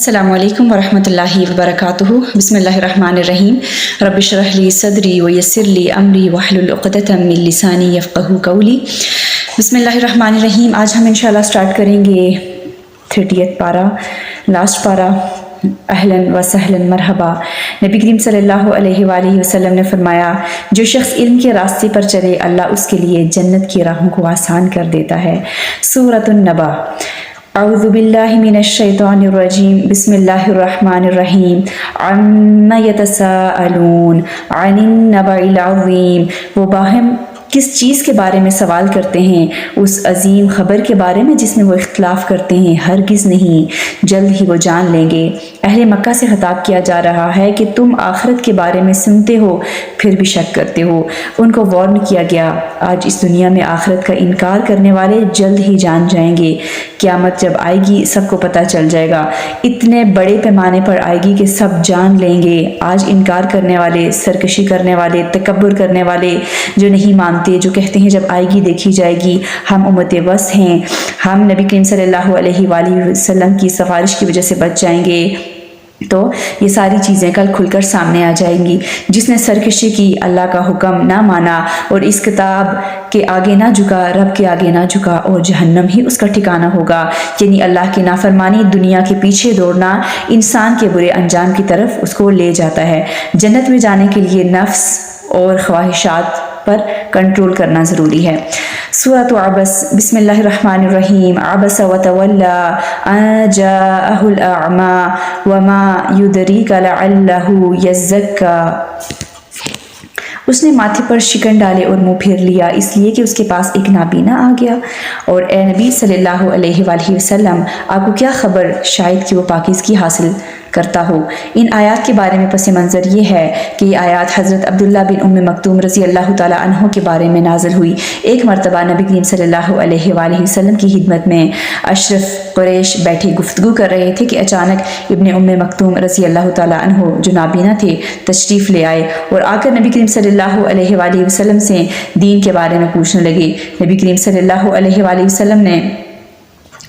السلام علیکم ورحمۃ اللہ وبرکاتہ۔ بسم اللہ الرحمن الرحیم۔ رب اشرح لی صدری ویسر لی امری واحلل عقدۃ من لسانی یفقہوا قولی۔ بسم اللہ الرحمن الرحیم۔ آج ہم انشاءاللہ سٹارٹ کریں گے 30 پارہ، لاسٹ پارہ۔ اہلاً و سہلاً مرحبا۔ نبی کریم صلی اللہ علیہ وآلہ وسلم نے فرمایا، جو شخص علم کے راستے پر چلے اللہ اس کے لیے جنت کی راہوں کو آسان کر دیتا ہے۔ سورۃ النبا۔ اعوذ باللہ من الشیطان الرجیم، بسم اللہ الرحمن الرحیم۔ عما یتساءلون عن النبأ العظیم۔ وہ باہم کس چیز کے بارے میں سوال کرتے ہیں؟ اس عظیم خبر کے بارے میں جس میں وہ اختلاف کرتے ہیں۔ ہرگز نہیں، جلد ہی وہ جان لیں گے۔ اہل مکہ سے خطاب کیا جا رہا ہے کہ تم آخرت کے بارے میں سنتے ہو پھر بھی شک کرتے ہو۔ ان کو وارن کیا گیا، آج اس دنیا میں آخرت کا انکار کرنے والے جلد ہی جان جائیں گے۔ قیامت جب آئے گی سب کو پتہ چل جائے گا، اتنے بڑے پیمانے پر آئے گی کہ سب جان لیں گے۔ آج انکار کرنے والے، سرکشی کرنے والے، تکبر کرنے والے جو نہیں مانتے، جو کہتے ہیں جب آئے گی دیکھی جائے گی، ہم امت وسط ہیں، ہم نبی کریم صلی اللہ علیہ وآلہ وسلم کی سفارش کی وجہ سے بچ جائیں گے، تو یہ ساری چیزیں کل کھل کر سامنے آ جائیں گی۔ جس نے سرکشی کی، اللہ کا حکم نہ مانا اور اس کتاب کے آگے نہ جھکا، رب کے آگے نہ جھکا، اور جہنم ہی اس کا ٹھکانہ ہوگا۔ یعنی اللہ کی نافرمانی، دنیا کے پیچھے دوڑنا انسان کے برے انجام کی طرف اس کو لے جاتا ہے۔ جنت میں جانے کے لیے نفس اور خواہشات پر کنٹرول کرنا ضروری ہے۔ سورۃ عبس۔ بسم اللہ الرحمن الرحیم۔ عبس وتولی ان جاءہ الاعمی وما یدریک لعلہ یزکی۔ اس نے ماتھے پر شکن ڈالے اور منہ پھیر لیا، اس لیے کہ اس کے پاس ایک نابینا آ گیا۔ اور اے نبی صلی اللہ علیہ وآلہ وسلم، آپ کو کیا خبر شاید کہ وہ پاکیزگی حاصل کرتا ہو۔ ان آیات کے بارے میں پس منظر یہ ہے کہ یہ آیات حضرت عبداللہ بن ام مکتوم رضی اللہ تعالیٰ عنہ کے بارے میں نازل ہوئی۔ ایک مرتبہ نبی کریم صلی اللہ علیہ وآلہ وسلم کی خدمت میں اشرف قریش بیٹھے گفتگو کر رہے تھے کہ اچانک ابن ام مکتوم رضی اللہ تعالیٰ عنہ جو نابینا تھے تشریف لے آئے اور آ کر نبی کریم صلی اللہ علیہ وآلہ وسلم سے دین کے بارے میں پوچھنے لگے۔ نبی کریم صلی اللہ علیہ وآلہ وسلم نے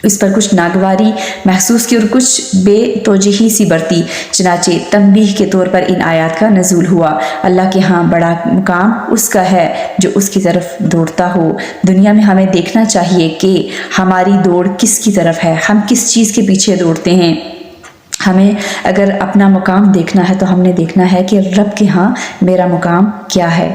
اس پر کچھ ناگواری محسوس کی اور کچھ بے توجہی سی برتی، چنانچہ تنبیہ کے طور پر ان آیات کا نزول ہوا۔ اللہ کے ہاں بڑا مقام اس کا ہے جو اس کی طرف دوڑتا ہو۔ دنیا میں ہمیں دیکھنا چاہیے کہ ہماری دوڑ کس کی طرف ہے، ہم کس چیز کے پیچھے دوڑتے ہیں۔ ہمیں اگر اپنا مقام دیکھنا ہے تو ہم نے دیکھنا ہے کہ رب کے ہاں میرا مقام کیا ہے۔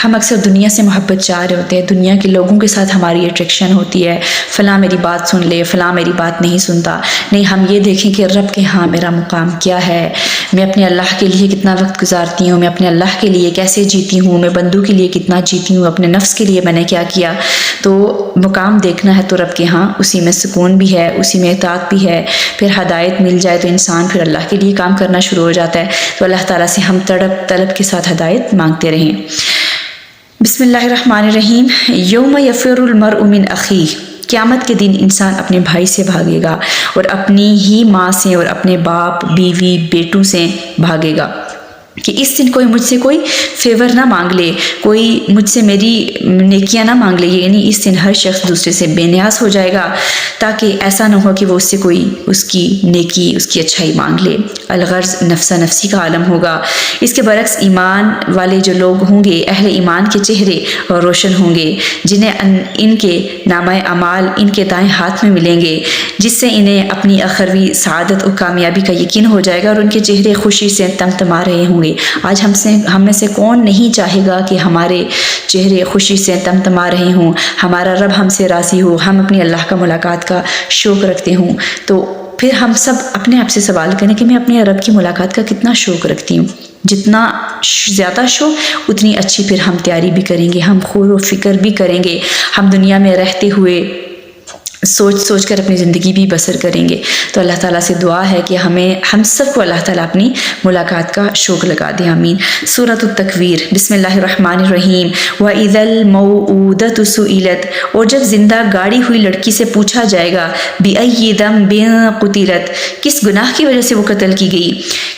ہم اکثر دنیا سے محبت چاہ رہے ہوتے ہیں، دنیا کے لوگوں کے ساتھ ہماری اٹریکشن ہوتی ہے، فلاں میری بات سن لے، فلاں میری بات نہیں سنتا۔ نہیں، ہم یہ دیکھیں کہ رب کے ہاں میرا مقام کیا ہے، میں اپنے اللہ کے لیے کتنا وقت گزارتی ہوں، میں اپنے اللہ کے لیے کیسے جیتی ہوں، میں بندوں کے لیے کتنا جیتی ہوں، اپنے نفس کے لیے میں نے کیا کیا۔ تو مقام دیکھنا ہے تو رب کے ہاں اسی میں سکون بھی ہے، اسی میں اطاعت بھی ہے۔ پھر ہدایت مل جائے تو انسان پھر اللہ کے لیے کام کرنا شروع ہو جاتا ہے۔ تو اللہ تعالیٰ سے ہم طلب کے ساتھ ہدایت مانگتے رہیں۔ بسم اللہ الرحمن الرحیم۔ یوم یفر المرء من اخیہ۔ قیامت کے دن انسان اپنے بھائی سے بھاگے گا اور اپنی ہی ماں سے اور اپنے باپ، بیوی، بیٹوں سے بھاگے گا کہ اس دن کوئی مجھ سے کوئی فیور نہ مانگ لے، کوئی مجھ سے میری نیکیاں نہ مانگ لے۔ یعنی اس دن ہر شخص دوسرے سے بے نیاز ہو جائے گا تاکہ ایسا نہ ہو کہ وہ اس سے کوئی اس کی نیکی، اس کی اچھائی مانگ لے۔ الغرض نفسا نفسی کا عالم ہوگا۔ اس کے برعکس ایمان والے جو لوگ ہوں گے، اہل ایمان کے چہرے روشن ہوں گے، جنہیں ان کے نامہ اعمال ان کے دائیں ہاتھ میں ملیں گے، جس سے انہیں اپنی اخروی سعادت اور کامیابی کا یقین ہو جائے گا اور ان کے چہرے خوشی سے تمتما رہے ہوں گے۔ آج ہم میں سے کون نہیں چاہے گا کہ ہمارے چہرے خوشی سے تمتما رہے ہوں، ہمارا رب ہم سے راضی ہو، ہم اپنی اللہ کا ملاقات کا شوق رکھتے ہوں۔ تو پھر ہم سب اپنے آپ سے سوال کریں کہ میں اپنے رب کی ملاقات کا کتنا شوق رکھتی ہوں۔ جتنا زیادہ شوق اتنی اچھی پھر ہم تیاری بھی کریں گے، ہم غور و فکر بھی کریں گے، ہم دنیا میں رہتے ہوئے سوچ کر اپنی زندگی بھی بسر کریں گے۔ تو اللہ تعالیٰ سے دعا ہے کہ ہم سب کو اللہ تعالیٰ اپنی ملاقات کا شوق لگا دے، آمین۔ سورۃ التکویر۔ بسم اللہ الرحمن الرحیم۔ وَإِذَا الْمَوْءُودَةُ سُئِلَتْ۔ اور جب زندہ گاڑی ہوئی لڑکی سے پوچھا جائے گا، بِأَيِّ ذَنبٍ قُتِلَتْ، کس گناہ کی وجہ سے وہ قتل کی گئی۔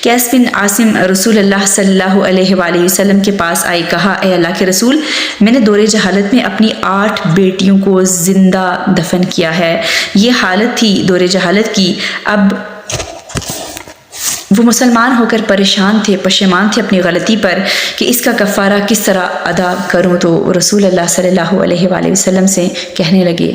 قیس بن عاصم رسول اللہ صلی اللہ علیہ وآلہ وسلم کے پاس آئے، کہا اے اللہ کے رسول، میں نے دور جہالت میں اپنی 8 بیٹیوں کو زندہ دفن کیا ہے۔ یہ حالت تھی دور جہالت کی، اب وہ مسلمان ہو کر پریشان تھے، پشیمان تھے اپنی غلطی پر کہ اس کا کفارہ کس طرح ادا کروں، تو رسول اللہ صلی اللہ علیہ وآلہ وسلم سے کہنے لگے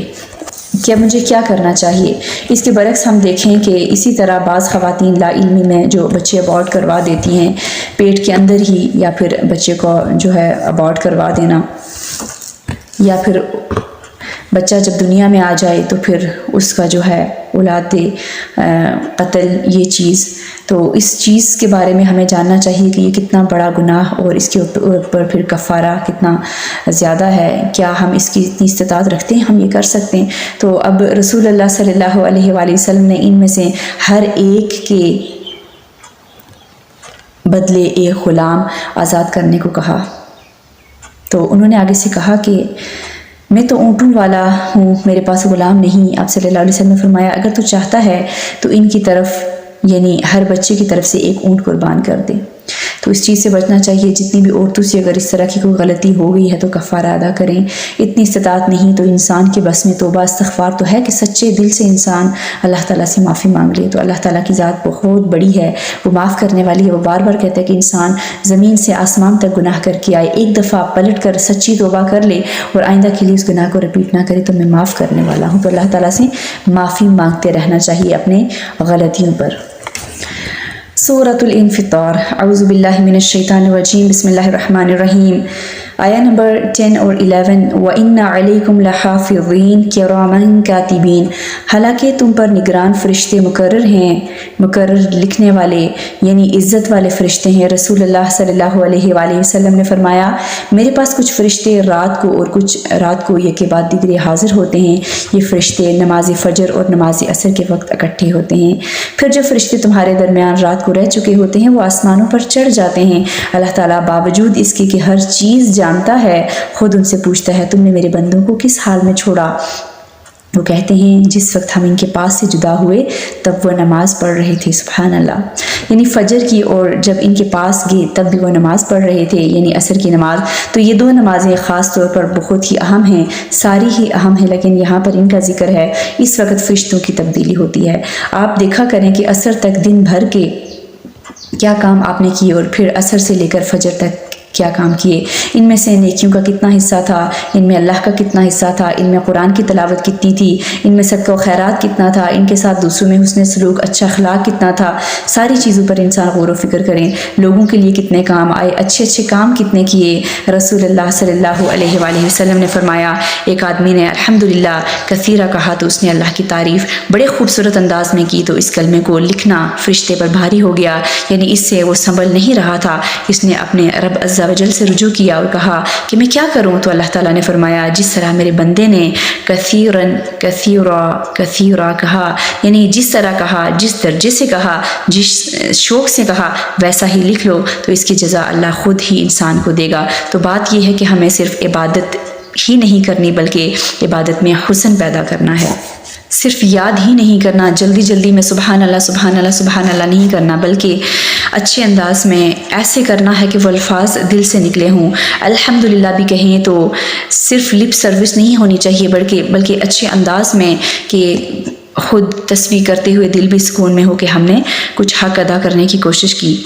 کہ اب مجھے کیا کرنا چاہیے۔ اس کے برعکس ہم دیکھیں کہ اسی طرح بعض خواتین لا علمی میں جو بچے ابارٹ کروا دیتی ہیں پیٹ کے اندر ہی، یا پھر بچے کو جو ہے ابارٹ کروا دینا، یا پھر بچہ جب دنیا میں آ جائے تو پھر اس کا جو ہے اولاد قتل، یہ چیز، تو اس چیز کے بارے میں ہمیں جاننا چاہیے کہ یہ کتنا بڑا گناہ اور اس کے اوپر پھر کفارہ کتنا زیادہ ہے۔ کیا ہم اس کی اتنی استطاعت رکھتے ہیں؟ ہم یہ کر سکتے ہیں؟ تو اب رسول اللہ صلی اللہ علیہ وآلہ وسلم نے ان میں سے ہر ایک کے بدلے ایک غلام آزاد کرنے کو کہا۔ تو انہوں نے آگے سے کہا کہ میں تو اونٹوں والا ہوں، میرے پاس غلام نہیں۔ آپ صلی اللہ علیہ وسلم نے فرمایا اگر تو چاہتا ہے تو ان کی طرف، یعنی ہر بچے کی طرف سے ایک اونٹ قربان کر دے۔ تو اس چیز سے بچنا چاہیے، جتنی بھی عورتوں سے اگر اس طرح کی کوئی غلطی ہو گئی ہے تو کفارہ ادا کریں۔ اتنی استطاعت نہیں تو انسان کے بس میں توبہ استغفار تو ہے کہ سچے دل سے انسان اللہ تعالیٰ سے معافی مانگ لے، تو اللہ تعالیٰ کی ذات بہت بڑی ہے، وہ معاف کرنے والی ہے۔ وہ بار بار کہتا ہے کہ انسان زمین سے آسمان تک گناہ کر کے آئے، ایک دفعہ پلٹ کر سچی توبہ کر لے اور آئندہ کے لیے اس گناہ کو رپیٹ نہ کرے تو میں معاف کرنے والا ہوں۔ تو اللہ تعالیٰ سے معافی مانگتے رہنا چاہیے اپنے غلطیوں پر۔ سورۃ الانفطار۔ اعوذ باللہ من الشیطان الرجیم، بسم اللہ الرحمن الرحیم۔ آیہ نمبر 10 اور 11۔ وَإِنَّ عَلَيْكُمْ لَحَافِظِينَ كِرَامًا كَاتِبِينَ، حالانکہ تم پر نگران فرشتے مقرر ہیں، مقرر لکھنے والے، یعنی عزت والے فرشتے ہیں۔ رسول اللہ صلی اللہ علیہ وآلہ وسلم نے فرمایا میرے پاس کچھ فرشتے رات کو اور کچھ رات کو یک کے بعد دیگرے حاضر ہوتے ہیں۔ یہ فرشتے نماز فجر اور نماز عصر کے وقت اکٹھے ہوتے ہیں، پھر جو فرشتے تمہارے درمیان رات کو رہ چکے ہوتے ہیں وہ آسمانوں پر چڑھ جاتے ہیں۔ اللہ تعالیٰ باوجود اس کے کہ ہر چیز جانتا ہے خود ان سے پوچھتا ہے تم نے میرے بندوں کو کس حال میں چھوڑا؟ وہ کہتے ہیں جس وقت ہم ان کے پاس سے جدا ہوئے تب وہ نماز پڑھ رہے تھے۔ سبحان اللہ، یعنی فجر کی، اور جب ان کے پاس گئے تب بھی وہ نماز پڑھ رہے تھے، یعنی عصر کی نماز۔ تو یہ دو نمازیں خاص طور پر بہت ہی اہم ہیں، ساری ہی اہم ہیں، لیکن یہاں پر ان کا ذکر ہے۔ اس وقت فرشتوں کی تبدیلی ہوتی ہے۔ آپ دیکھا کریں کہ عصر تک دن بھر کے کیا کام آپ نے کیے اور پھر عصر سے لے کر فجر تک کیا کام کیے، ان میں سے نیکیوں کا کتنا حصہ تھا، ان میں اللہ کا کتنا حصہ تھا، ان میں قرآن کی تلاوت کتنی تھی، ان میں صدقہ و خیرات کتنا تھا، ان کے ساتھ دوسروں میں حسن سلوک، اچھا اخلاق کتنا تھا۔ ساری چیزوں پر انسان غور و فکر کریں، لوگوں کے لیے کتنے کام آئے، اچھے اچھے کام کتنے کیے۔ رسول اللہ صلی اللہ علیہ وآلہ وسلم نے فرمایا ایک آدمی نے الحمدللہ کثیرہ کہا تو اس نے اللہ کی تعریف بڑے خوبصورت انداز میں کی، تو اس کلمے کو لکھنا فرشتے پر بھاری ہو گیا، یعنی اس سے وہ سنبھل نہیں رہا تھا۔ اس نے اپنے رب عز وجل سے رجوع کیا اور کہا کہ میں کیا کروں؟ تو اللہ تعالیٰ نے فرمایا جس طرح میرے بندے نے کثیراً کثیرا کثیرا کہا، یعنی جس طرح کہا، جس درجے سے کہا، جس شوق سے کہا ویسا ہی لکھ لو تو اس کی جزا اللہ خود ہی انسان کو دے گا۔ تو بات یہ ہے کہ ہمیں صرف عبادت ہی نہیں کرنی بلکہ عبادت میں حسن پیدا کرنا ہے۔ صرف یاد ہی نہیں کرنا، جلدی جلدی میں سبحان اللہ سبحان اللہ سبحان اللہ نہیں کرنا، بلکہ اچھے انداز میں ایسے کرنا ہے کہ وہ الفاظ دل سے نکلے ہوں۔ الحمدللہ بھی کہیں تو صرف لپ سروس نہیں ہونی چاہیے بلکہ اچھے انداز میں کہ خود تسبیح کرتے ہوئے دل بھی سکون میں ہو کہ ہم نے کچھ حق ادا کرنے کی کوشش کی،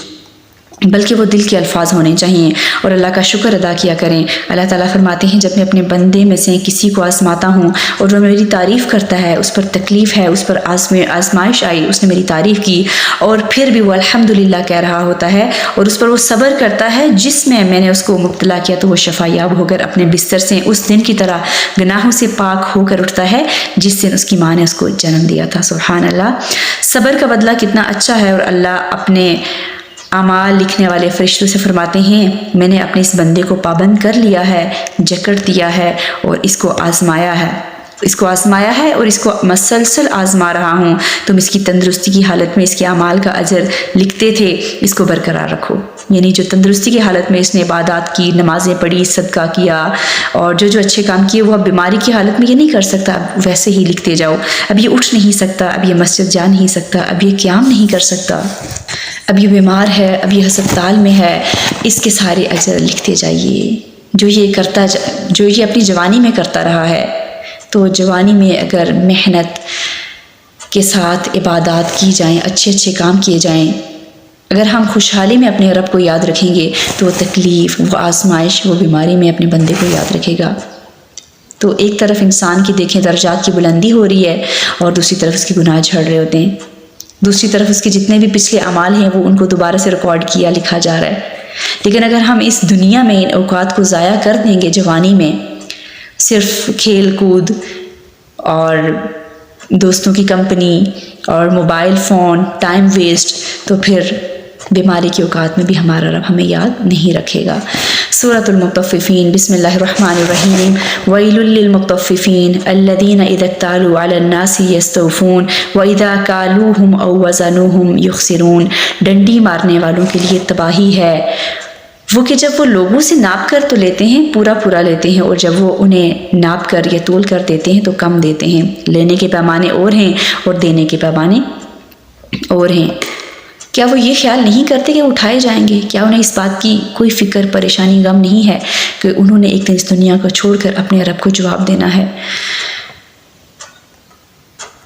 بلکہ وہ دل کے الفاظ ہونے چاہیے اور اللہ کا شکر ادا کیا کریں۔ اللہ تعالیٰ فرماتے ہیں جب میں اپنے بندے میں سے کسی کو آزماتا ہوں اور وہ میری تعریف کرتا ہے، اس پر تکلیف ہے، اس پر آزمائش آئی، اس نے میری تعریف کی اور پھر بھی وہ الحمدللہ کہہ رہا ہوتا ہے اور اس پر وہ صبر کرتا ہے جس میں نے اس کو مبتلا کیا، تو وہ شفا یاب ہو کر اپنے بستر سے اس دن کی طرح گناہوں سے پاک ہو کر اٹھتا ہے جس دن اس کی ماں نے اس کو جنم دیا تھا۔ سبحان اللہ، صبر کا بدلہ کتنا اچھا ہے۔ اور اللہ اپنے اعمال لکھنے والے فرشتوں سے فرماتے ہیں میں نے اپنے اس بندے کو پابند کر لیا ہے، جکڑ دیا ہے اور اس کو آزمایا ہے اور اس کو مسلسل آزما رہا ہوں۔ تم اس کی تندرستی کی حالت میں اس کے اعمال کا اجر لکھتے تھے، اس کو برقرار رکھو۔ یعنی جو تندرستی کی حالت میں اس نے عبادات کی، نمازیں پڑھی، صدقہ کیا اور جو اچھے کام کیے، وہ اب بیماری کی حالت میں یہ نہیں کر سکتا، اب ویسے ہی لکھتے جاؤ۔ اب یہ اٹھ نہیں سکتا، اب یہ مسجد جا نہیں سکتا، اب یہ قیام نہیں کر سکتا، اب یہ بیمار ہے، اب یہ ہسپتال میں ہے، اس کے سارے اجر لکھتے جائیے۔ جو یہ اپنی جوانی میں کرتا رہا ہے، تو جوانی میں اگر محنت کے ساتھ عبادات کی جائیں، اچھے اچھے کام کیے جائیں اگر ہم خوشحالی میں اپنے رب کو یاد رکھیں گے تو وہ تکلیف، وہ آزمائش، وہ بیماری میں اپنے بندے کو یاد رکھے گا۔ تو ایک طرف انسان کی دیکھیں درجات کی بلندی ہو رہی ہے اور دوسری طرف اس کے گناہ جھڑ رہے ہوتے ہیں، دوسری طرف اس کے جتنے بھی پچھلے اعمال ہیں وہ ان کو دوبارہ سے ریکارڈ کیا لکھا جا رہا ہے۔ لیکن اگر ہم اس دنیا میں ان اوقات کو ضائع کر دیں گے جوانی میں صرف کھیل کود اور دوستوں کی کمپنی اور موبائل فون، ٹائم ویسٹ، تو پھر بیماری کے اوقات میں بھی ہمارا رب ہمیں یاد نہیں رکھے گا۔ سورۃ المطففین، بسم اللہ الرحمن الرحیم۔ ویل للمطففین الذین اذا اکتالوا علی الناس یستوفون واذا کالوہم او وزنوہم یخسرون۔ ڈنڈی مارنے والوں کے لیے تباہی ہے، وہ کہ جب وہ لوگوں سے ناپ کر تو لیتے ہیں، پورا پورا لیتے ہیں، اور جب وہ انہیں ناپ کر یا تول کر دیتے ہیں تو کم دیتے ہیں۔ لینے کے پیمانے اور ہیں اور دینے کے پیمانے اور ہیں۔ کیا وہ یہ خیال نہیں کرتے کہ وہ اٹھائے جائیں گے؟ کیا انہیں اس بات کی کوئی فکر، پریشانی، غم نہیں ہے کہ انہوں نے ایک دن اس دنیا کو چھوڑ کر اپنے رب کو جواب دینا ہے؟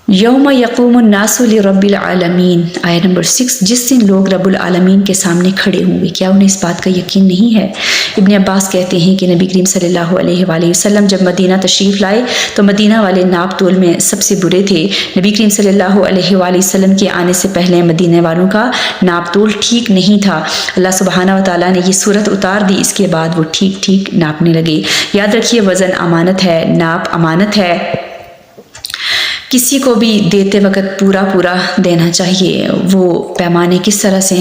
یوم یقوم الناس لرب العالمین، آیت نمبر 6، جس دن لوگ رب العالمین کے سامنے کھڑے ہوں گے، کیا انہیں اس بات کا یقین نہیں ہے؟ ابن عباس کہتے ہیں کہ نبی کریم صلی اللہ علیہ وآلہ وسلم جب مدینہ تشریف لائے تو مدینہ والے ناپ تول میں سب سے برے تھے۔ نبی کریم صلی اللہ علیہ وآلہ وسلم کے آنے سے پہلے مدینہ والوں کا ناپ تول ٹھیک نہیں تھا۔ اللہ سبحانہ و تعالیٰ نے یہ صورت اتار دی، اس کے بعد وہ ٹھیک ٹھیک ناپنے لگے۔ یاد رکھیے وزن امانت ہے، ناپ امانت ہے، کسی کو بھی دیتے وقت پورا پورا دینا چاہیے۔ وہ پیمانے کس طرح سے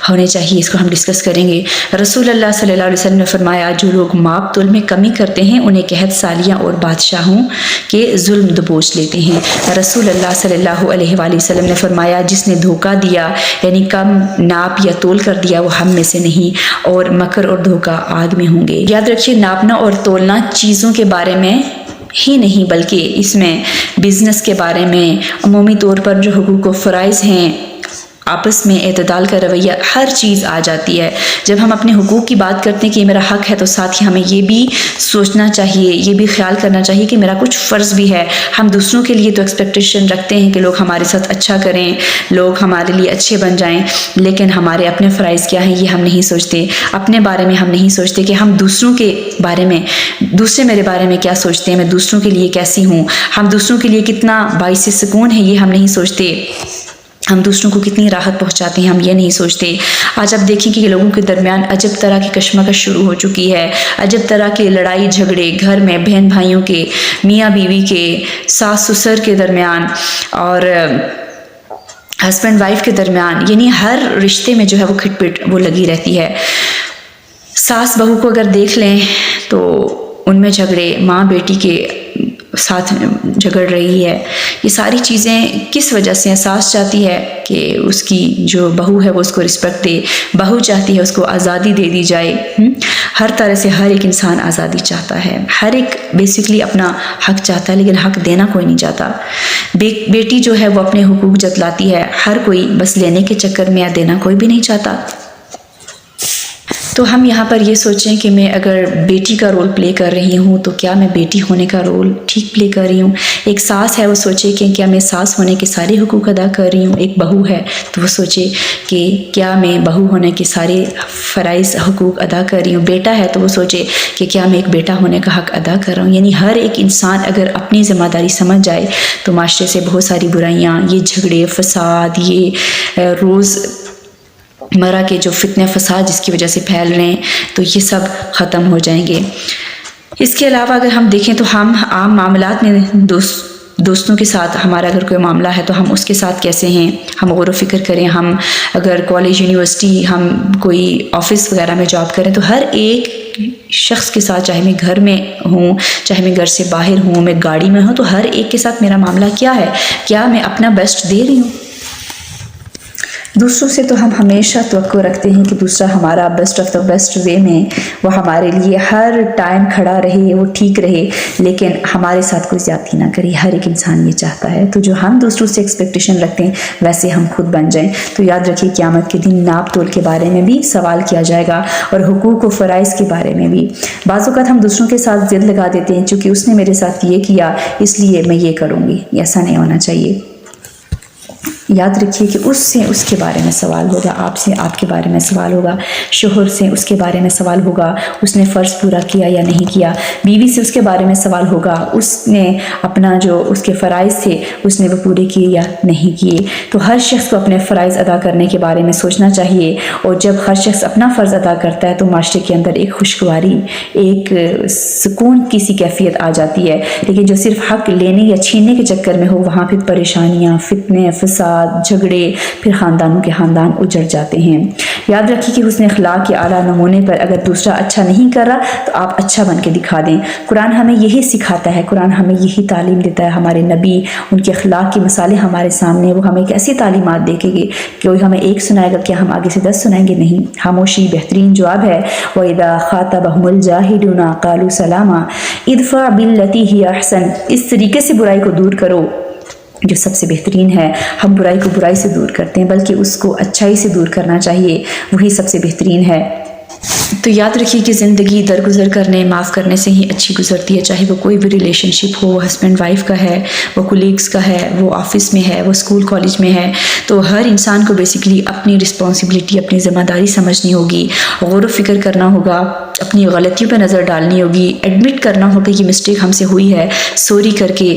ہونے چاہیے اس کو ہم ڈسکس کریں گے۔ رسول اللہ صلی اللہ علیہ وسلم نے فرمایا جو لوگ ماپ تول میں کمی کرتے ہیں انہیں قحط سالیاں اور بادشاہوں کے ظلم دبوچ لیتے ہیں۔ رسول اللہ صلی اللہ علیہ وآلہ وسلم نے فرمایا جس نے دھوکہ دیا یعنی کم ناپ یا تول کر دیا وہ ہم میں سے نہیں، اور مکر اور دھوکہ آگ میں ہوں گے۔ یاد رکھیے ناپنا اور تولنا چیزوں کے بارے میں ہی نہیں بلکہ اس میں بزنس کے بارے میں، عمومی طور پر جو حقوق و فرائض ہیں، آپس میں اعتدال کا رویہ، ہر چیز آ جاتی ہے۔ جب ہم اپنے حقوق کی بات کرتے ہیں کہ یہ میرا حق ہے تو ساتھ ہی ہمیں یہ بھی سوچنا چاہیے، یہ بھی خیال کرنا چاہیے کہ میرا کچھ فرض بھی ہے۔ ہم دوسروں کے لیے تو ایکسپیکٹیشن رکھتے ہیں کہ لوگ ہمارے ساتھ اچھا کریں، لوگ ہمارے لیے اچھے بن جائیں، لیکن ہمارے اپنے فرائض کیا ہیں یہ ہم نہیں سوچتے۔ اپنے بارے میں ہم نہیں سوچتے کہ ہم دوسروں کے بارے میں، دوسرے میرے بارے میں کیا سوچتے ہیں، میں دوسروں کے لیے کیسی ہوں، ہم دوسروں کے لیے کتنا باعث سکون ہے یہ ہم نہیں سوچتے، ہم دوسروں کو کتنی راحت پہنچاتے ہیں ہم یہ نہیں سوچتے۔ آج آپ دیکھیں کہ لوگوں کے درمیان عجب طرح کی کشمکش شروع ہو چکی ہے، عجب طرح کے لڑائی جھگڑے گھر میں، بہن بھائیوں کے، میاں بیوی کے، ساس سسر کے درمیان اور ہسبینڈ وائف کے درمیان، یعنی ہر رشتے میں جو ہے وہ کھٹ پٹ وہ لگی رہتی ہے۔ ساس بہو کو اگر دیکھ لیں تو ان میں جھگڑے، ماں بیٹی کے ساتھ جھگڑ رہی ہے۔ یہ ساری چیزیں کس وجہ سے؟ ساس چاہتی ہے کہ اس کی جو بہو ہے وہ اس کو رسپیکٹ دے، بہو چاہتی ہے اس کو آزادی دے دی جائے۔ ہر طرح سے ہر ایک انسان آزادی چاہتا ہے، ہر ایک بیسیکلی اپنا حق چاہتا ہے، لیکن حق دینا کوئی نہیں چاہتا۔ بیٹی جو ہے وہ اپنے حقوق جتلاتی ہے، ہر کوئی بس لینے کے چکر میں، یا دینا کوئی بھی نہیں چاہتا۔ تو ہم یہاں پر یہ سوچیں کہ میں اگر بیٹی کا رول پلے کر رہی ہوں تو کیا میں بیٹی ہونے کا رول ٹھیک پلے کر رہی ہوں؟ ایک ساس ہے وہ سوچے کہ کیا میں ساس ہونے کے سارے حقوق ادا کر رہی ہوں؟ ایک بہو ہے تو وہ سوچے کہ کیا میں بہو ہونے کے سارے فرائض حقوق ادا کر رہی ہوں؟ بیٹا ہے تو وہ سوچے کہ کیا میں ایک بیٹا ہونے کا حق ادا کر رہا ہوں؟ یعنی ہر ایک انسان اگر اپنی ذمہ داری سمجھ جائے تو معاشرے سے بہت ساری برائیاں، یہ جھگڑے فساد، یہ روز مرہ کے جو فتنے فساد جس کی وجہ سے پھیل رہے ہیں تو یہ سب ختم ہو جائیں گے۔ اس کے علاوہ اگر ہم دیکھیں تو ہم عام معاملات میں دوستوں کے ساتھ ہمارا اگر کوئی معاملہ ہے تو ہم اس کے ساتھ کیسے ہیں، ہم غور و فکر کریں۔ ہم اگر کالج، یونیورسٹی، ہم کوئی آفس وغیرہ میں جاب کریں تو ہر ایک شخص کے ساتھ، چاہے میں گھر میں ہوں، چاہے میں گھر سے باہر ہوں، میں گاڑی میں ہوں، تو ہر ایک کے ساتھ میرا معاملہ کیا ہے؟ کیا میں اپنا بیسٹ دے رہی ہوں؟ دوسروں سے تو ہم ہمیشہ توقع رکھتے ہیں کہ دوسرا ہمارا best of the best way میں وہ ہمارے لیے ہر ٹائم کھڑا رہے، وہ ٹھیک رہے، لیکن ہمارے ساتھ کوئی زیادتی نہ کرے۔ ہر ایک انسان یہ چاہتا ہے، تو جو ہم دوسروں سے ایکسپیکٹیشن رکھتے ہیں ویسے ہم خود بن جائیں۔ تو یاد رکھیے قیامت کے دن ناپ تول کے بارے میں بھی سوال کیا جائے گا اور حقوق و فرائض کے بارے میں بھی۔ بعض اوقات ہم دوسروں کے ساتھ ضد لگا دیتے ہیں چونکہ اس نے میرے ساتھ یہ کیا اس لیے میں یہ کروں گی، ایسا نہیں ہونا چاہیے۔ یاد رکھیے کہ اس سے اس کے بارے میں سوال ہوگا، آپ سے آپ کے بارے میں سوال ہوگا، شوہر سے اس کے بارے میں سوال ہوگا، اس نے فرض پورا کیا یا نہیں کیا، بیوی سے اس کے بارے میں سوال ہوگا، اس نے اپنا جو اس کے فرائض تھے اس نے وہ پورے کیے یا نہیں کیے۔ تو ہر شخص کو اپنے فرائض ادا کرنے کے بارے میں سوچنا چاہیے، اور جب ہر شخص اپنا فرض ادا کرتا ہے تو معاشرے کے اندر ایک خوشگواری، ایک سکون کی سی کیفیت آ جاتی ہے۔ لیکن جو صرف حق لینے یا چھیننے کے چکر میں ہو، وہاں پھر پریشانیاں، فتنے، فساد، جھگڑے، پھر خاندانوں کے خاندان اجڑ جاتے ہیں۔ یاد رکھیے کہ حسن اخلاق کے اعلیٰ نمونے پر اگر دوسرا اچھا نہیں کر رہا تو آپ اچھا بن کے دکھا دیں۔ قرآن ہمیں یہی سکھاتا ہے، قرآن ہمیں یہی تعلیم دیتا ہے، ہمارے نبی ان کے اخلاق کی مثالیں ہمارے سامنے، وہ ہمیں کیسی تعلیمات دے گے کہ کوئی ہمیں ایک سنائے گا کیا ہم آگے سے 10 سنائیں گے؟ نہیں، خاموشی بہترین جواب ہے۔ وَإِذَا خَاطَبَهُمُ الْجَاهِلُونَ قَالُوا سَلَامًا ادْفَعْ بِالَّتِي هِيَ أَحْسَنُ، اس طریقے سے برائی کو دور کرو جو سب سے بہترین ہے۔ ہم برائی کو برائی سے دور کرتے ہیں، بلکہ اس کو اچھائی سے دور کرنا چاہیے، وہی سب سے بہترین ہے۔ تو یاد رکھیے کہ زندگی درگزر کرنے، معاف کرنے سے ہی اچھی گزرتی ہے، چاہے وہ کوئی بھی ریلیشن شپ ہو، وہ ہسبینڈ وائف کا ہے، وہ کولیگس کا ہے، وہ آفس میں ہے، وہ اسکول کالج میں ہے۔ تو ہر انسان کو بیسیکلی اپنی رسپانسبلٹی، اپنی ذمہ داری سمجھنی ہوگی، غور و فکر کرنا ہوگا، اپنی غلطیوں پہ نظر ڈالنی ہوگی، ایڈمٹ کرنا ہوگا کہ مسٹیک ہم سے ہوئی ہے، سوری کر کے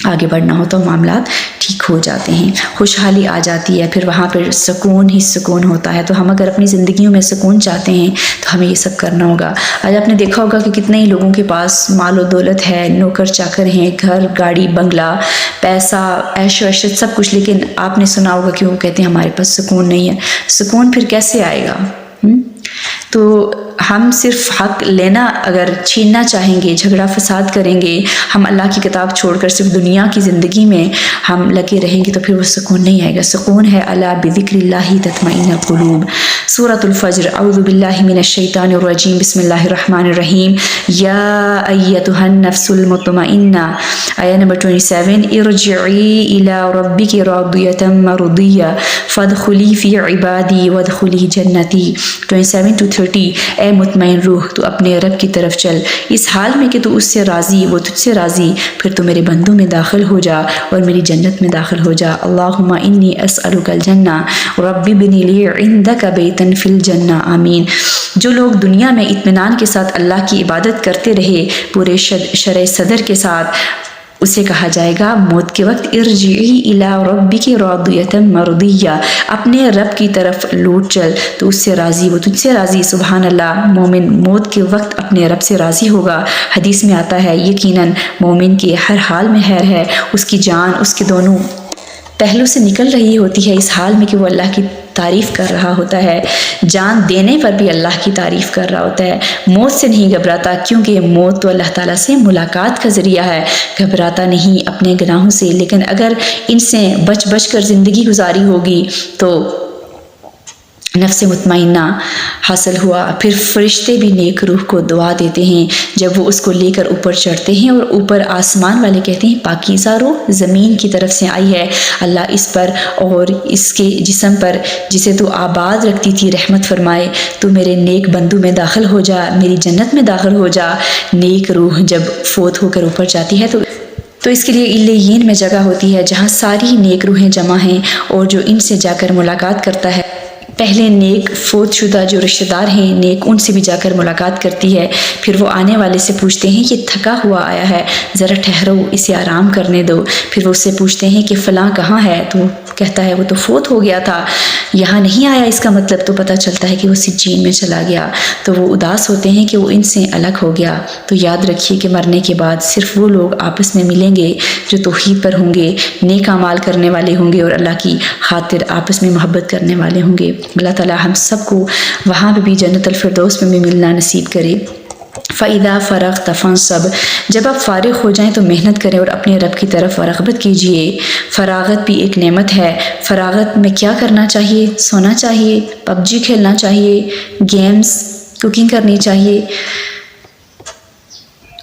آگے بڑھنا ہو تو معاملات ٹھیک ہو جاتے ہیں، خوشحالی آ جاتی ہے، پھر وہاں پر سکون ہی سکون ہوتا ہے۔ تو ہم اگر اپنی زندگیوں میں سکون چاہتے ہیں تو ہمیں یہ سب کرنا ہوگا۔ آج آپ نے دیکھا ہوگا کہ کتنے ہی لوگوں کے پاس مال و دولت ہے، نوکر چاکر ہیں، گھر، گاڑی، بنگلہ، پیسہ، عیش و عشرت سب کچھ، لیکن آپ نے سنا ہوگا کہ وہ کہتے ہیں ہمارے پاس سکون نہیں ہے۔ سکون پھر کیسے آئے گا؟ تو ہم صرف حق لینا اگر چھیننا چاہیں گے، جھگڑا فساد کریں گے، ہم اللہ کی کتاب چھوڑ کر صرف دنیا کی زندگی میں ہم لگے رہیں گے تو پھر وہ سکون نہیں آئے گا۔ سکون ہے الا بذکر اللہ تطمئن القلوب۔ سورۃ الفجر، اعوذ باللہ من الشیطان الرجیم، بسم اللہ الرحمن الرحیم۔ یا ایتھا النفس المطمئنہ، آیہ نمبر 27، ارجعی الی ربک راضیۃ مرضیہ فادخلی فی عبادی وادخلی جنتی۔ 27 to 30، اے مطمئن روح، تو اپنے رب کی طرف چل، اس حال میں کہ تو اس سے راضی، وہ تجھ سے راضی، پھر تو میرے بندوں میں داخل ہو جا اور میری جنت میں داخل ہو جا۔ اللہم انی اسألک الجنہ رب ابنی لی عندک بیتا فی الجنہ، آمین۔ جو لوگ دنیا میں اطمینان کے ساتھ اللہ کی عبادت کرتے رہے، پورے شرع صدر کے ساتھ، اسے کہا جائے گا موت کے وقت ارجعی الی ربک راضیۃ مرضیہ، اپنے رب کی طرف لوٹ چل تو اس سے راضی، وہ تجھ سے راضی۔ سبحان اللہ، مومن موت کے وقت اپنے رب سے راضی ہوگا۔ حدیث میں آتا ہے یقیناً مومن کے ہر حال میں خیر ہے، اس کی جان اس کے دونوں پہلو سے نکل رہی ہوتی ہے، اس حال میں کہ وہ اللہ کی تعریف کر رہا ہوتا ہے، جان دینے پر بھی اللہ کی تعریف کر رہا ہوتا ہے، موت سے نہیں گھبراتا، کیونکہ موت تو اللہ تعالیٰ سے ملاقات کا ذریعہ ہے، گھبراتا نہیں اپنے گناہوں سے۔ لیکن اگر ان سے بچ بچ کر زندگی گزاری ہوگی تو نفس مطمئنہ حاصل ہوا۔ پھر فرشتے بھی نیک روح کو دعا دیتے ہیں جب وہ اس کو لے کر اوپر چڑھتے ہیں، اور اوپر آسمان والے کہتے ہیں پاکیزہ روح زمین کی طرف سے آئی ہے، اللہ اس پر اور اس کے جسم پر جسے تو آباد رکھتی تھی رحمت فرمائے، تو میرے نیک بندوں میں داخل ہو جا، میری جنت میں داخل ہو جا۔ نیک روح جب فوت ہو کر اوپر جاتی ہے تو اس کے لیے علیین میں جگہ ہوتی ہے جہاں ساری نیک روحیں جمع ہیں، اور جو ان سے جا کر ملاقات کرتا ہے، پہلے نیک فوت شدہ جو رشتہ دار ہیں نیک، ان سے بھی جا کر ملاقات کرتی ہے، پھر وہ آنے والے سے پوچھتے ہیں یہ تھکا ہوا آیا ہے، ذرا ٹھہرو، اسے آرام کرنے دو۔ پھر وہ اس سے پوچھتے ہیں کہ فلاں کہاں ہے، تو کہتا ہے وہ تو فوت ہو گیا تھا، یہاں نہیں آیا، اس کا مطلب تو پتہ چلتا ہے کہ وہ سجین میں چلا گیا۔ تو وہ اداس ہوتے ہیں کہ وہ ان سے الگ ہو گیا۔ تو یاد رکھیے کہ مرنے کے بعد صرف وہ لوگ آپس میں ملیں گے جو توحید پر ہوں گے، نیک اعمال کرنے والے ہوں گے، اور اللہ کی خاطر آپس میں محبت کرنے والے ہوں گے۔ اللہ تعالیٰ ہم سب کو وہاں پہ بھی جنت الفردوس میں بھی ملنا نصیب کرے۔ فَإِذَا فَرَغْتَ فَانصَبْ، جب آپ فارغ ہو جائیں تو محنت کریں اور اپنے رب کی طرف رغبت کیجئے۔ فراغت بھی ایک نعمت ہے۔ فراغت میں کیا کرنا چاہیے؟ سونا چاہیے، پب جی کھیلنا چاہیے، گیمز، کوکنگ کرنی چاہیے،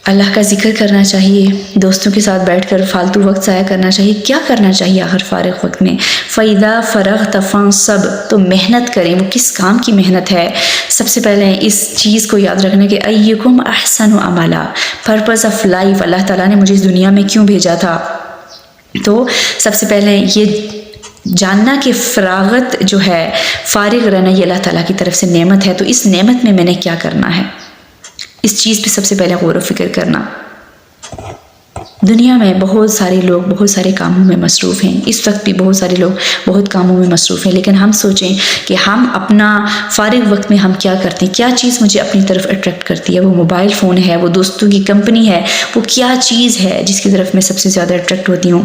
اللہ کا ذکر کرنا چاہیے، دوستوں کے ساتھ بیٹھ کر فالتو وقت ضائع کرنا چاہیے۔ کیا کرنا چاہیے آخر فارغ وقت میں؟ فَإِذَا فَرَغْتَ فَانصَبْ، تو محنت کریں۔ وہ کس کام کی محنت ہے؟ سب سے پہلے اس چیز کو یاد رکھنا کہ أَيُّكُمْ أَحْسَنُ عَمَلًا، پرپز آف لائف، اللہ تعالیٰ نے مجھے اس دنیا میں کیوں بھیجا تھا؟ تو سب سے پہلے یہ جاننا کہ فراغت جو ہے، فارغ رہنا، یہ اللہ تعالیٰ کی طرف سے نعمت ہے، تو اس نعمت میں نے کیا کرنا ہے، اس چیز پہ سب سے پہلے غور و فکر کرنا۔ دنیا میں بہت سارے لوگ بہت سارے کاموں میں مصروف ہیں، اس وقت بھی بہت سارے لوگ بہت کاموں میں مصروف ہیں، لیکن ہم سوچیں کہ ہم اپنا فارغ وقت میں ہم کیا کرتے ہیں، کیا چیز مجھے اپنی طرف اٹریکٹ کرتی ہے، وہ موبائل فون ہے، وہ دوستوں کی کمپنی ہے، وہ کیا چیز ہے جس کی طرف میں سب سے زیادہ اٹریکٹ ہوتی ہوں۔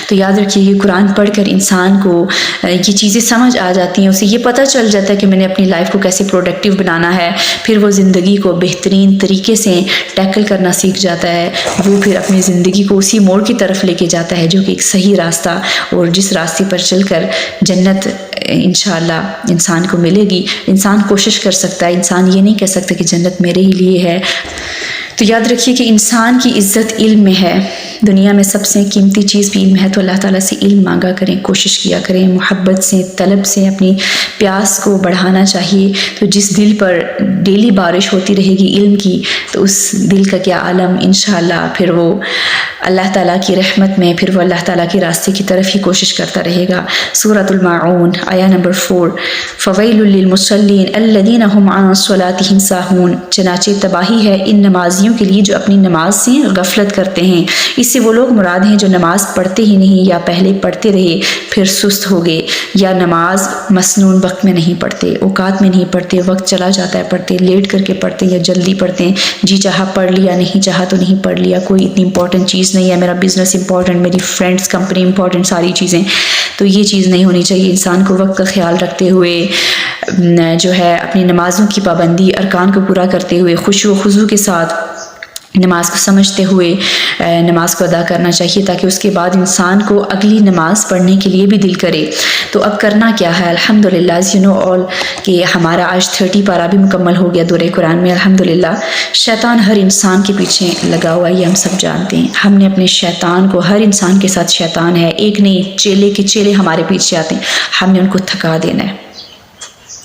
تو یاد رکھیے یہ قرآن پڑھ کر انسان کو یہ چیزیں سمجھ آ جاتی ہیں، اسے یہ پتہ چل جاتا ہے کہ میں نے اپنی لائف کو کیسے پروڈکٹیو بنانا ہے، پھر وہ زندگی کو بہترین طریقے سے ٹیکل کرنا سیکھ جاتا ہے، وہ پھر اپنی زندگی کو اسی موڑ کی طرف لے کے جاتا ہے جو کہ ایک صحیح راستہ، اور جس راستے پر چل کر جنت انشاءاللہ انسان کو ملے گی۔ انسان کوشش کر سکتا ہے، انسان یہ نہیں کہہ سکتا کہ جنت میرے ہی لیے ہے۔ تو یاد رکھیے کہ انسان کی عزت علم میں ہے، دنیا میں سب سے قیمتی چیز بھی علم ہے، تو اللہ تعالیٰ سے علم مانگا کریں، کوشش کیا کریں، محبت سے، طلب سے اپنی پیاس کو بڑھانا چاہیے۔ تو جس دل پر ڈیلی بارش ہوتی رہے گی علم کی، تو اس دل کا کیا عالم انشاءاللہ پھر وہ اللہ تعالیٰ کی رحمت میں، پھر وہ اللہ تعالیٰ کے راستے کی طرف ہی کوشش کرتا رہے گا۔ سورۃ الماعون آیہ نمبر 4، فویل للمصلین الذین هم عن صلاتهم ساہون، چنانچہ تباہی ہے ان نمازیوں کے لیے جو اپنی نماز سے غفلت کرتے ہیں۔ اس سے وہ لوگ مراد ہیں جو نماز پڑھتے ہی نہیں، یا پہلے پڑھتے رہے پھر سست ہو گئے، یا نماز مسنون وقت میں نہیں پڑھتے، اوقات میں نہیں پڑھتے، وقت چلا جاتا ہے پڑھتے، لیٹ کر کے پڑھتے یا جلدی پڑھتے ہیں، جی چاہا پڑھ لیا، نہیں چاہا تو نہیں پڑھ لیا، کوئی اتنی امپورٹنٹ چیز نہیں ہے، میرا بزنس امپورٹنٹ، میری فرینڈس کمپنی امپورٹنٹ، ساری چیزیں، تو یہ چیز نہیں ہونی چاہیے۔ انسان کو وقت کا خیال رکھتے ہوئے جو ہے اپنی نمازوں کی پابندی، ارکان کو پورا کرتے ہوئے، خشوع و خضوع کے ساتھ نماز کو سمجھتے ہوئے نماز کو ادا کرنا چاہیے، تاکہ اس کے بعد انسان کو اگلی نماز پڑھنے کے لیے بھی دل کرے۔ تو اب کرنا کیا ہے؟ الحمدللہ as you know all کہ ہمارا آج 30 پارہ بھی مکمل ہو گیا دورہ قرآن میں الحمدللہ۔ شیطان ہر انسان کے پیچھے لگا ہوا ہے، یہ ہم سب جانتے ہیں۔ ہم نے اپنے شیطان کو، ہر انسان کے ساتھ شیطان ہے، ایک نہیں چیلے کے چیلے ہمارے پیچھے آتے ہیں، ہم نے ان کو تھکا دینا ہے،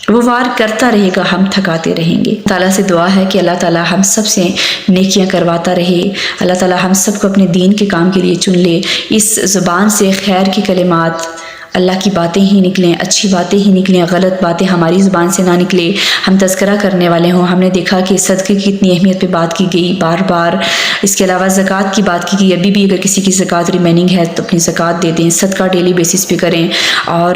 وہ وار کرتا رہے گا، ہم تھکاتے رہیں گے۔ تعالیٰ سے دعا ہے کہ اللہ تعالیٰ ہم سب سے نیکیاں کرواتا رہے، اللہ تعالیٰ ہم سب کو اپنے دین کے کام کے لیے چن لے، اس زبان سے خیر کی کلمات، اللہ کی باتیں ہی نکلیں، اچھی باتیں ہی نکلیں، غلط باتیں ہماری زبان سے نہ نکلے، ہم تذکرہ کرنے والے ہوں۔ ہم نے دیکھا کہ صدقے کی کتنی اہمیت پہ بات کی گئی بار بار، اس کے علاوہ زکوٰۃ کی بات کی گئی، ابھی بھی اگر کسی کی زکوٰۃ ریمیننگ ہے تو اپنی زکوٰۃ دے دیں، صدقہ ڈیلی بیسس پہ کریں، اور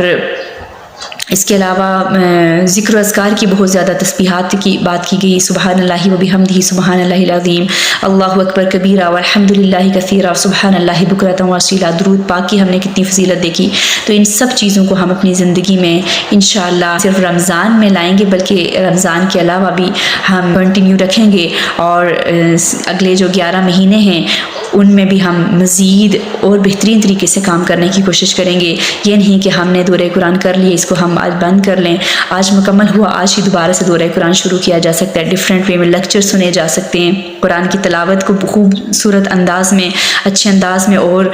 اس کے علاوہ ذکر و اذکار کی بہت زیادہ تسبیحات کی بات کی گئی، سبحان اللہ و بحمدہ، سبحان اللہ العظیم، اللہ اکبر کبیرہ والحمد للہ کثیرہ، سبحان اللہ بکرۃ واصیلہ، درود پاک کی ہم نے کتنی فضیلت دیکھی۔ تو ان سب چیزوں کو ہم اپنی زندگی میں انشاءاللہ صرف رمضان میں لائیں گے، بلکہ رمضان کے علاوہ بھی ہم کنٹینیو رکھیں گے، اور اگلے جو 11 مہینے ہیں ان میں بھی ہم مزید اور بہترین طریقے سے کام کرنے کی کوشش کریں گے۔ یہ نہیں کہ ہم نے دورہ قرآن کر لیے، اس کو ہم آج بند کر لیں، آج مکمل ہوا، آج ہی دوبارہ سے دورہ قرآن شروع کیا جا سکتا ہے، ڈیفرنٹ وے میں لیکچر سنے جا سکتے ہیں، قرآن کی تلاوت کو خوبصورت انداز میں، اچھے انداز میں اور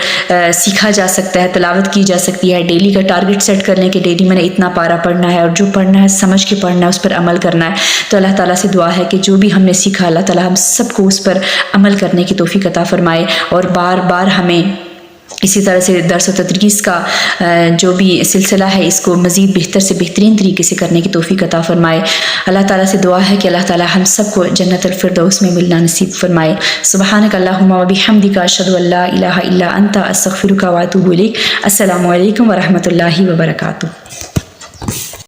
سیکھا جا سکتا ہے، تلاوت کی جا سکتی ہے۔ ڈیلی کا ٹارگٹ سیٹ کر لیں کہ ڈیلی میں نے اتنا پارہ پڑھنا ہے، اور جو پڑھنا ہے سمجھ کے پڑھنا ہے، اس پر عمل کرنا ہے۔ تو اللہ تعالیٰ سے دعا ہے کہ جو بھی ہم نے سیکھا، اللہ تعالیٰ ہم سب کو اس پر عمل کرنے کی توفیق عطا فرمائے، اور بار بار ہمیں اسی طرح سے درس و تدریس کا جو بھی سلسلہ ہے اس کو مزید بہتر سے بہترین طریقے سے کرنے کی توفیق عطا فرمائے۔ اللہ تعالیٰ سے دعا ہے کہ اللہ تعالیٰ ہم سب کو جنت الفردوس میں ملنا نصیب فرمائے۔ سبحانک اللہم و بحمدک، اشہد ان لا الہ الا انت، استغفرک و اتوب الیک۔ السلام علیکم ورحمۃ اللہ وبرکاتہ۔